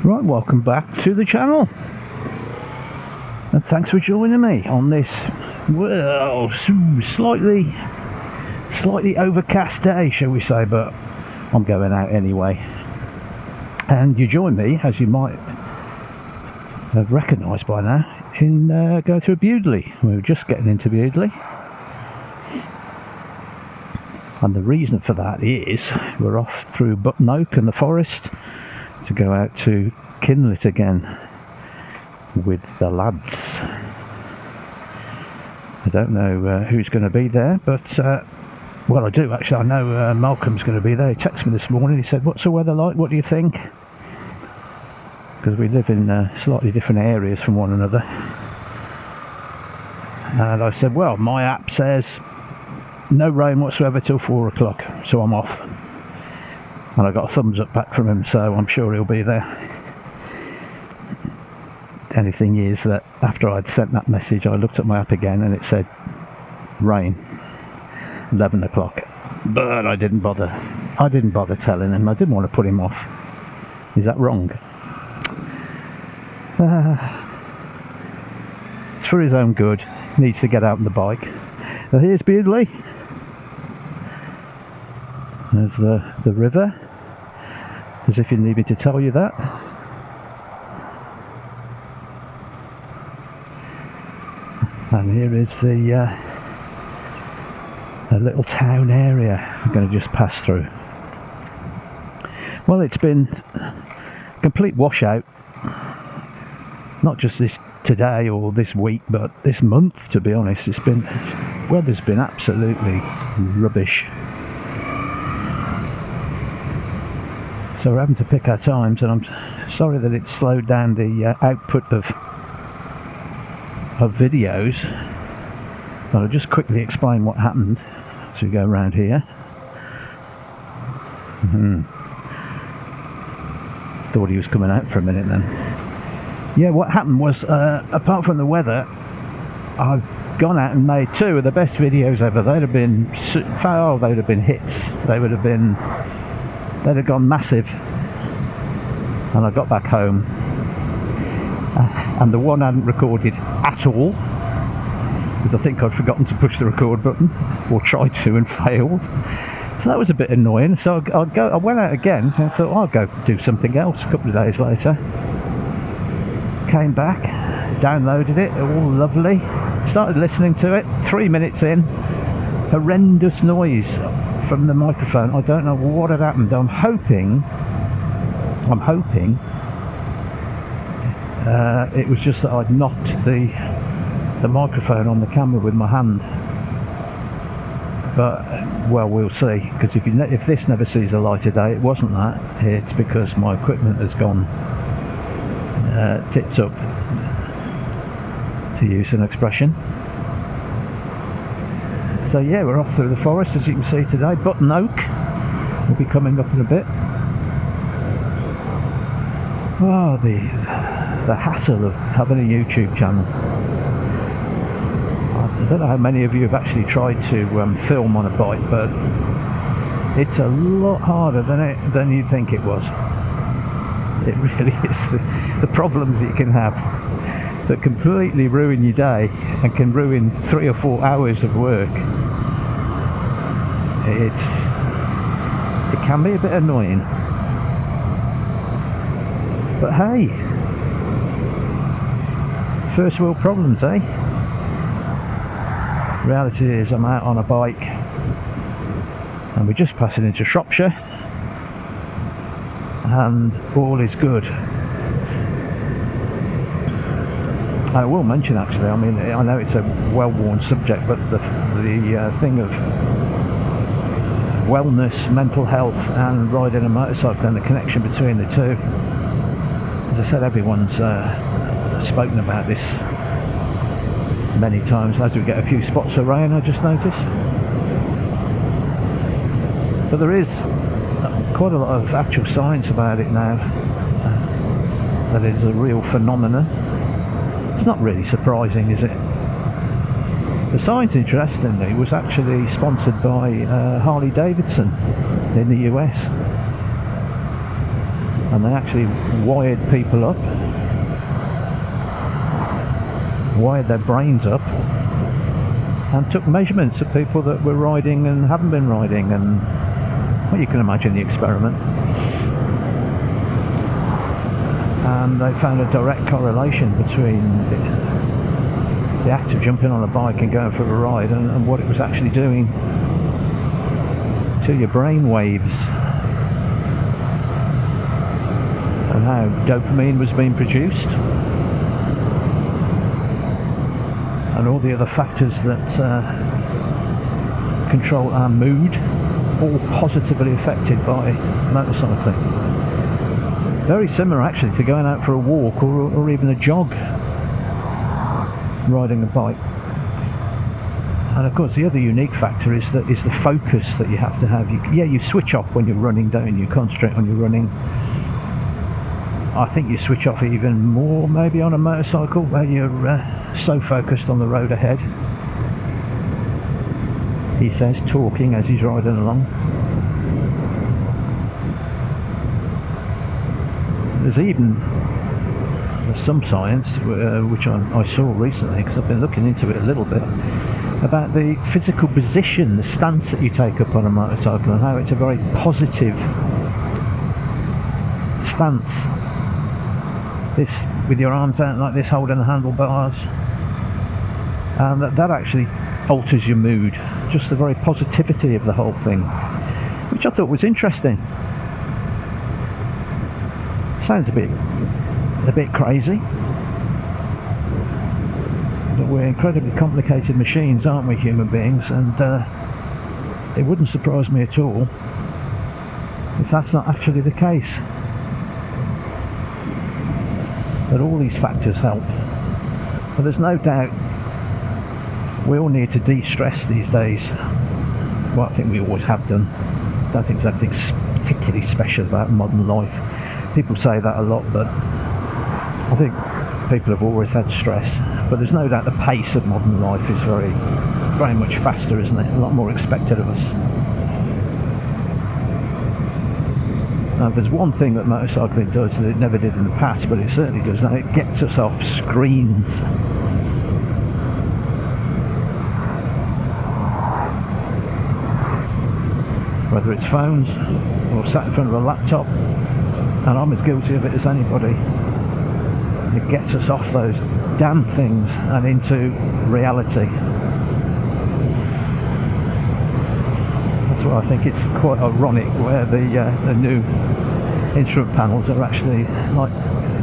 Right, welcome back to the channel, and thanks for joining me on this, well, slightly overcast day, shall we say, but I'm going out anyway. And you join me, as you might have recognised by now, in going through Bewdley. We were just getting into Bewdley, and the reason for that is we're off through Button Oak and the forest to go out to Kinlet again with the lads. I don't know who's going to be there, but well, I do actually. I know Malcolm's going to be there. He texted me this morning. He said, "What's the weather like? What do you think?" Because we live in slightly different areas from one another. And I said, well, my app says no rain whatsoever till 4 o'clock, so I'm off. And I got a thumbs up back from him, so I'm sure he'll be there. The only thing is that after I'd sent that message, I looked at my app again and it said rain, 11 o'clock. But I didn't bother telling him. I didn't want to put him off. Is that wrong? It's for his own good. He needs to get out on the bike. So here's Bewdley. There's the river, as if you need me to tell you that. And here is the little town area I'm going to just pass through. Well, it's been a complete washout, not just this today or this week, but this month, to be honest. Weather's been absolutely rubbish. So we're having to pick our times, and I'm sorry that it's slowed down the output of videos. But I'll just quickly explain what happened as we go around here. Thought he was coming out for a minute then. Yeah, what happened was, apart from the weather, I've gone out and made two of the best videos ever. They'd have been hits. They'd have gone massive. And I got back home, and the one I hadn't recorded at all, because I think I'd forgotten to push the record button, or tried to and failed. So that was a bit annoying. So I went out again and thought, I'll go do something else. A couple of days later, came back, downloaded it, all lovely, started listening to it. 3 minutes in, horrendous noise from the microphone. I don't know what had happened. I'm hoping it was just that I'd knocked the microphone on the camera with my hand. But well, we'll see, because if this never sees the light of day, it wasn't that. It's because my equipment has gone tits up, to use an expression. So yeah, we're off through the forest, as you can see today. Button Oak will be coming up in a bit. Oh, the hassle of having a YouTube channel. I don't know how many of you have actually tried to film on a bike, but it's a lot harder than you'd think it was. It really is. The problems that you can have that completely ruin your day and can ruin 3 or 4 hours of work. It can be a bit annoying. But hey, first world problems, eh? Reality is I'm out on a bike and we're just passing into Shropshire, and all is good. I will mention, actually, I mean, I know it's a well-worn subject, but the thing of wellness, mental health and riding a motorcycle and the connection between the two, as I said, everyone's spoken about this many times. As we get a few spots of rain, I just noticed. But there is quite a lot of actual science about it now, that it is a real phenomenon. It's not really surprising, is it? The science, interestingly, was actually sponsored by Harley Davidson in the US. and they actually wired people up, wired their brains up, and took measurements of people that were riding and hadn't been riding, and well, you can imagine the experiment. And they found a direct correlation between the act of jumping on a bike and going for a ride and what it was actually doing to your brain waves, and how dopamine was being produced, and all the other factors that control our mood, all positively affected by motorcycling. Very similar actually to going out for a walk or even a jog, riding a bike. And of course the other unique factor is the focus that you have to have. You switch off when you're running, don't you? Concentrate on your running. I think you switch off even more maybe on a motorcycle, where you're so focused on the road ahead. He says, talking as he's riding along. There's some science which I saw recently, because I've been looking into it a little bit, about the physical position, the stance that you take up on a motorcycle, and how it's a very positive stance. This with your arms out like this, holding the handlebars, and that actually alters your mood. Just the very positivity of the whole thing, which I thought was interesting. Sounds a bit crazy, but we're incredibly complicated machines, aren't we, human beings? And it wouldn't surprise me at all if that's not actually the case, that all these factors help. But there's no doubt we all need to de-stress these days. Well, I think we always have done. I don't think there's anything particularly special about modern life. People say that a lot, but I think people have always had stress. But there's no doubt the pace of modern life is very, very much faster, isn't it? A lot more expected of us. Now, there's one thing that motorcycling does that it never did in the past, but it certainly does now. It gets us off screens. Whether it's phones or sat in front of a laptop, and I'm as guilty of it as anybody. It gets us off those damn things and into reality. That's why I think it's quite ironic where the new instrument panels are actually like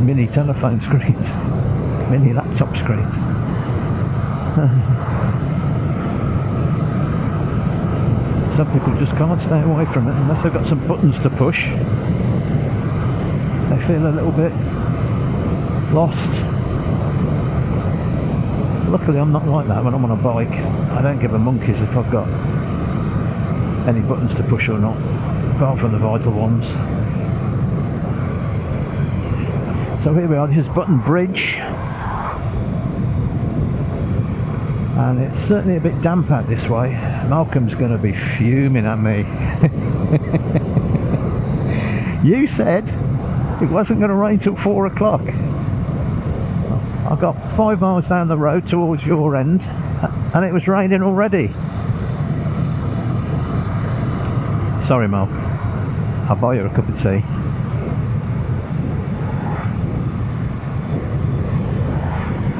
mini telephone screens, mini laptop screens. Some people just can't stay away from it unless they've got some buttons to push. They feel a little bit lost. Luckily I'm not like that when I'm on a bike. I don't give a monkeys if I've got any buttons to push or not, apart from the vital ones. So here we are, this is Button Bridge, and it's certainly a bit damp out this way. Malcolm's going to be fuming at me. You said it wasn't going to rain till 4 o'clock. I got 5 miles down the road towards your end and it was raining already. Sorry, Mal. I'll buy you a cup of tea.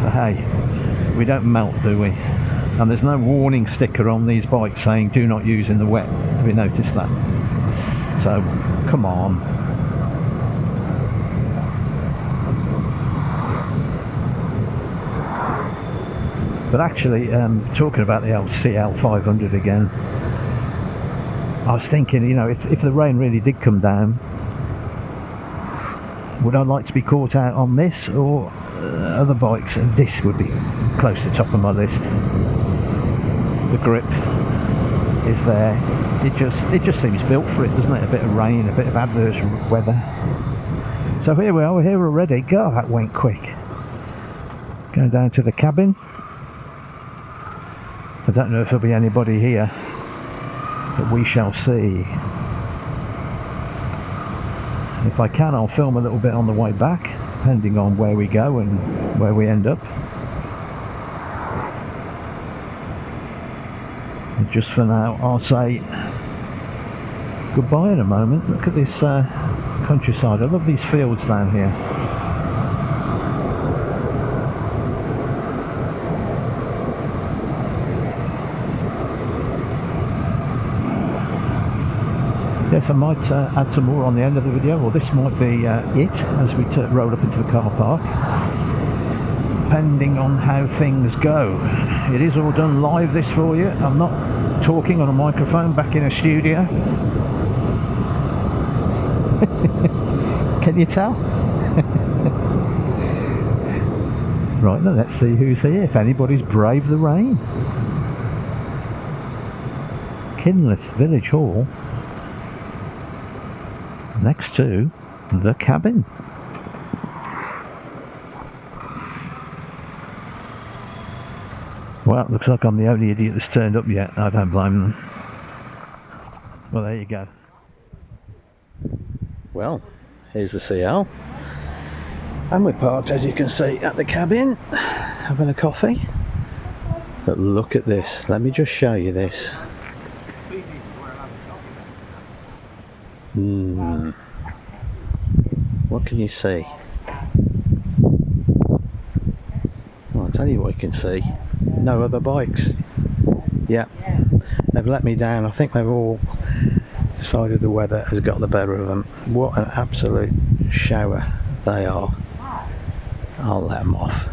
But hey, we don't melt, do we? And there's no warning sticker on these bikes saying do not use in the wet. Have you noticed that? So, come on. But actually, talking about the old Cl500 again, I was thinking, you know, if the rain really did come down, would I like to be caught out on this or other bikes? And this would be close to the top of my list. The grip is there. It just seems built for it, doesn't it? A bit of rain, a bit of adverse weather. So here we are, we're here already. God, that went quick. Going down to the cabin. I don't know if there'll be anybody here, but we shall see. If I can, I'll film a little bit on the way back, depending on where we go and where we end up. And just for now, I'll say goodbye in a moment. Look at this countryside. I love these fields down here. Yes, I might add some more on the end of the video, or this might be it as we roll up into the car park, depending on how things go. It is all done live, this for you. I'm not talking on a microphone back in a studio. Can you tell? Right, now let's see who's here, if anybody's braved the rain. Kinlet Village Hall, next to the cabin. Well, looks like I'm the only idiot that's turned up yet. I don't blame them. Well, there you go. Well, here's the CL, and we're parked, as you can see, at the cabin having a coffee. But look at this, let me just show you this. What can you see? Well, I'll tell you what you can see. No other bikes. Yeah, they've let me down. I think they've all decided the weather has got the better of them. What an absolute shower they are. I'll let them off.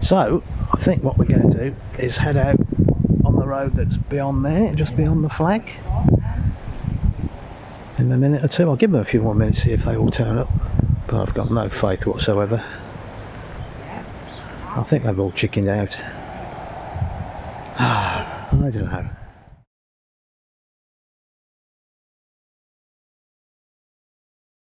So I think what we're going to do is head out on the road that's beyond there, just beyond the flag, in a minute or two. I'll give them a few more minutes, see if they all turn up, but I've got no faith whatsoever. I think they've all chickened out. I don't know.